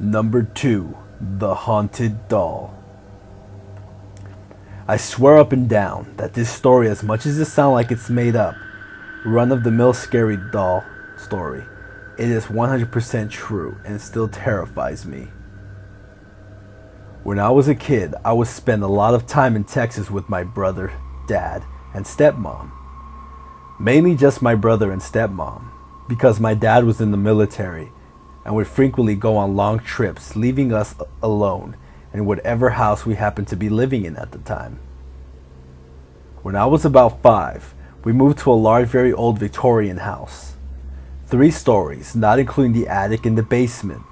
Number 2. The Haunted Doll. I swear up and down that this story, as much as it sounds like it's made up, run-of-the-mill scary doll story, it is 100% true and still terrifies me. When I was a kid, I would spend a lot of time in Texas with my brother, dad, and stepmom. Mainly just my brother and stepmom, because my dad was in the military and would frequently go on long trips, leaving us alone in whatever house we happened to be living in at the time. When I was about 5, we moved to a large, very old Victorian house. 3 stories, not including the attic and the basement.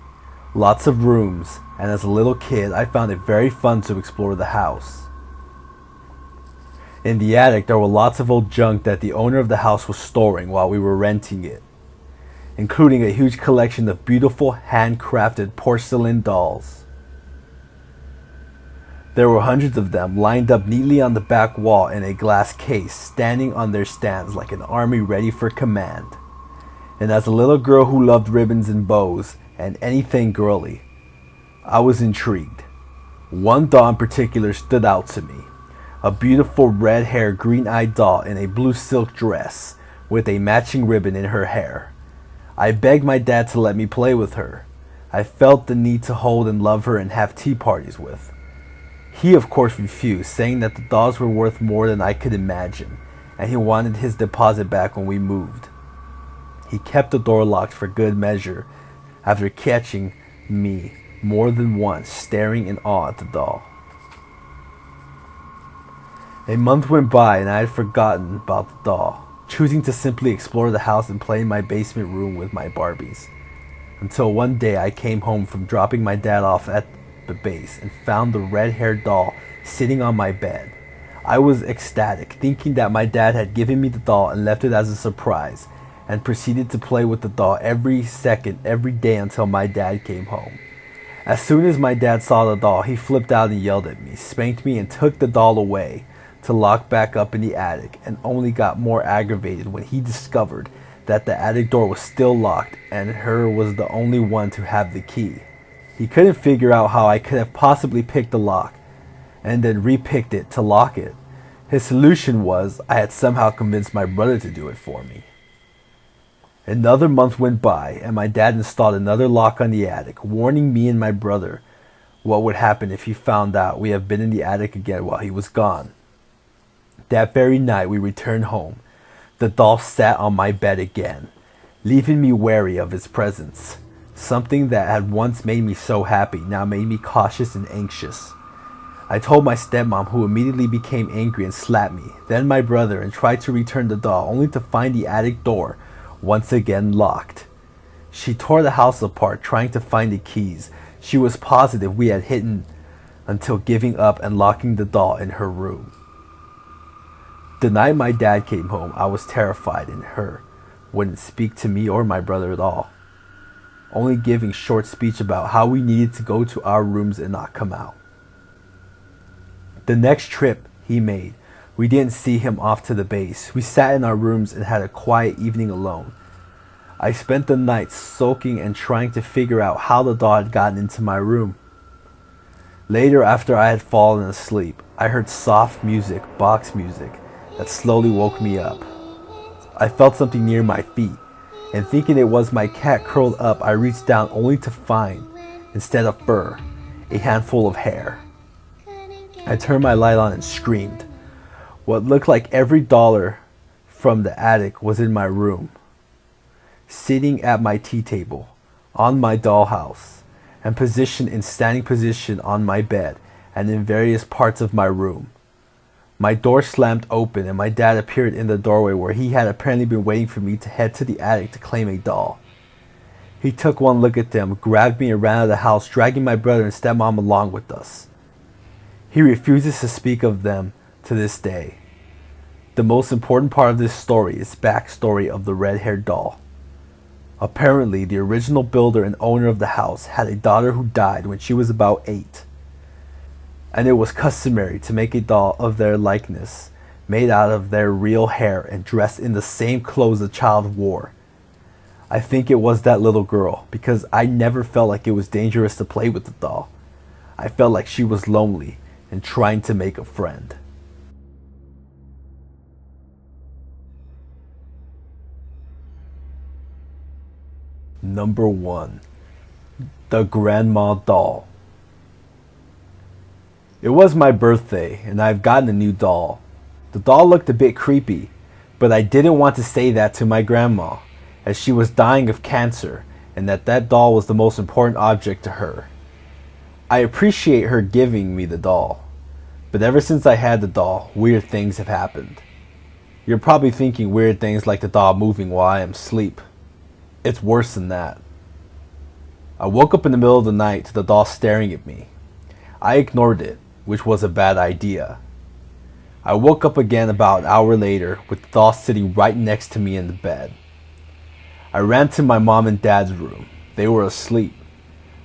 Lots of rooms, and as a little kid, I found it very fun to explore the house. In the attic, there were lots of old junk that the owner of the house was storing while we were renting it, including a huge collection of beautiful handcrafted porcelain dolls. There were hundreds of them lined up neatly on the back wall in a glass case, standing on their stands like an army ready for command. And as a little girl who loved ribbons and bows and anything girly, I was intrigued. One doll in particular stood out to me. A beautiful red-haired, green-eyed doll in a blue silk dress with a matching ribbon in her hair. I begged my dad to let me play with her. I felt the need to hold and love her and have tea parties with. He of course refused, saying that the dolls were worth more than I could imagine, and he wanted his deposit back when we moved. He kept the door locked for good measure, after catching me more than once staring in awe at the doll. A month went by and I had forgotten about the doll, choosing to simply explore the house and play in my basement room with my Barbies. Until one day I came home from dropping my dad off at the base and found the red-haired doll sitting on my bed. I was ecstatic, thinking that my dad had given me the doll and left it as a surprise, and proceeded to play with the doll every day until my dad came home. As soon as my dad saw the doll, he flipped out and yelled at me, spanked me, and took the doll away to lock back up in the attic, and only got more aggravated when he discovered that the attic door was still locked and her was the only one to have the key. He couldn't figure out how I could have possibly picked the lock and then repicked it to lock it. His solution was I had somehow convinced my brother to do it for me. Another month went by and my dad installed another lock on the attic, warning me and my brother what would happen if he found out we had been in the attic again while he was gone. That very night we returned home. The doll sat on my bed again, leaving me wary of its presence. Something that had once made me so happy now made me cautious and anxious. I told my stepmom, who immediately became angry and slapped me, then my brother, and tried to return the doll only to find the attic door once again locked. She tore the house apart trying to find the keys she was positive we had hidden until giving up and locking the doll in her room. The night my dad came home, I was terrified and her wouldn't speak to me or my brother at all, only giving short speech about how we needed to go to our rooms and not come out. The next trip he made, we didn't see him off to the base. We sat in our rooms and had a quiet evening alone. I spent the night sulking and trying to figure out how the doll had gotten into my room. Later, after I had fallen asleep, I heard soft music, box music, that slowly woke me up. I felt something near my feet, and thinking it was my cat curled up, I reached down only to find, instead of fur, a handful of hair. I turned my light on and screamed. What looked like every dollar from the attic was in my room, sitting at my tea table, on my dollhouse, and positioned in standing position on my bed and in various parts of my room. My door slammed open and my dad appeared in the doorway where he had apparently been waiting for me to head to the attic to claim a doll. He took one look at them, grabbed me and ran out of the house, dragging my brother and stepmom along with us. He refuses to speak of them to this day. The most important part of this story is the backstory of the red-haired doll. Apparently, the original builder and owner of the house had a daughter who died when she was about 8. And it was customary to make a doll of their likeness, made out of their real hair and dressed in the same clothes the child wore. I think it was that little girl, because I never felt like it was dangerous to play with the doll. I felt like she was lonely and trying to make a friend. Number 1. The Grandma Doll. It was my birthday, and I've gotten a new doll. The doll looked a bit creepy, but I didn't want to say that to my grandma, as she was dying of cancer, and that doll was the most important object to her. I appreciate her giving me the doll, but ever since I had the doll, weird things have happened. You're probably thinking weird things like the doll moving while I am asleep. It's worse than that. I woke up in the middle of the night to the doll staring at me. I ignored it, which was a bad idea. I woke up again about an hour later with the doll sitting right next to me in the bed. I ran to my mom and dad's room. They were asleep.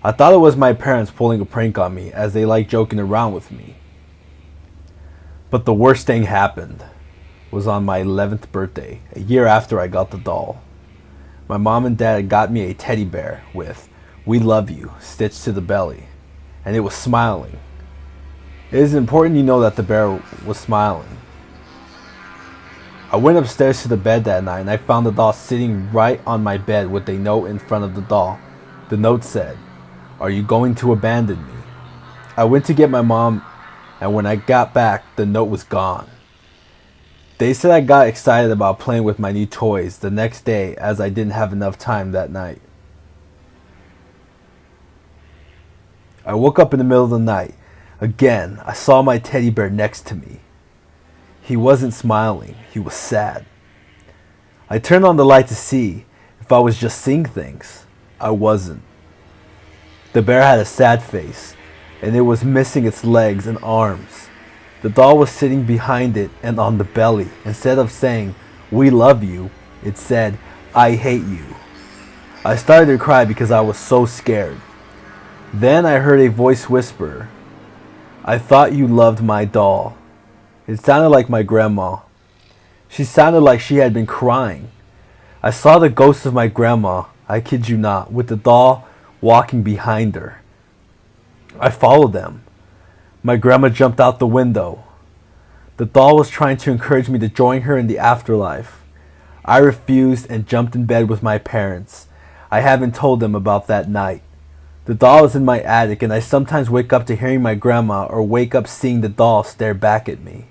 I thought it was my parents pulling a prank on me, as they like joking around with me. But the worst thing happened. It was on my 11th birthday, a year after I got the doll. My mom and dad got me a teddy bear with "We love you" stitched to the belly, and it was smiling. It is important you know that the bear was smiling. I went upstairs to the bed that night, and I found the doll sitting right on my bed with a note in front of the doll. The note said, "Are you going to abandon me?" I went to get my mom, and when I got back, the note was gone. They said I got excited about playing with my new toys the next day, as I didn't have enough time that night. I woke up in the middle of the night. Again, I saw my teddy bear next to me. He wasn't smiling, he was sad. I turned on the light to see if I was just seeing things. I wasn't. The bear had a sad face, and it was missing its legs and arms. The doll was sitting behind it and on the belly. Instead of saying, "We love you," it said, "I hate you." I started to cry because I was so scared. Then I heard a voice whisper, "I thought you loved my doll." It sounded like my grandma. She sounded like she had been crying. I saw the ghost of my grandma, I kid you not, with the doll walking behind her. I followed them. My grandma jumped out the window. The doll was trying to encourage me to join her in the afterlife. I refused and jumped in bed with my parents. I haven't told them about that night. The doll is in my attic, and I sometimes wake up to hearing my grandma or wake up seeing the doll stare back at me.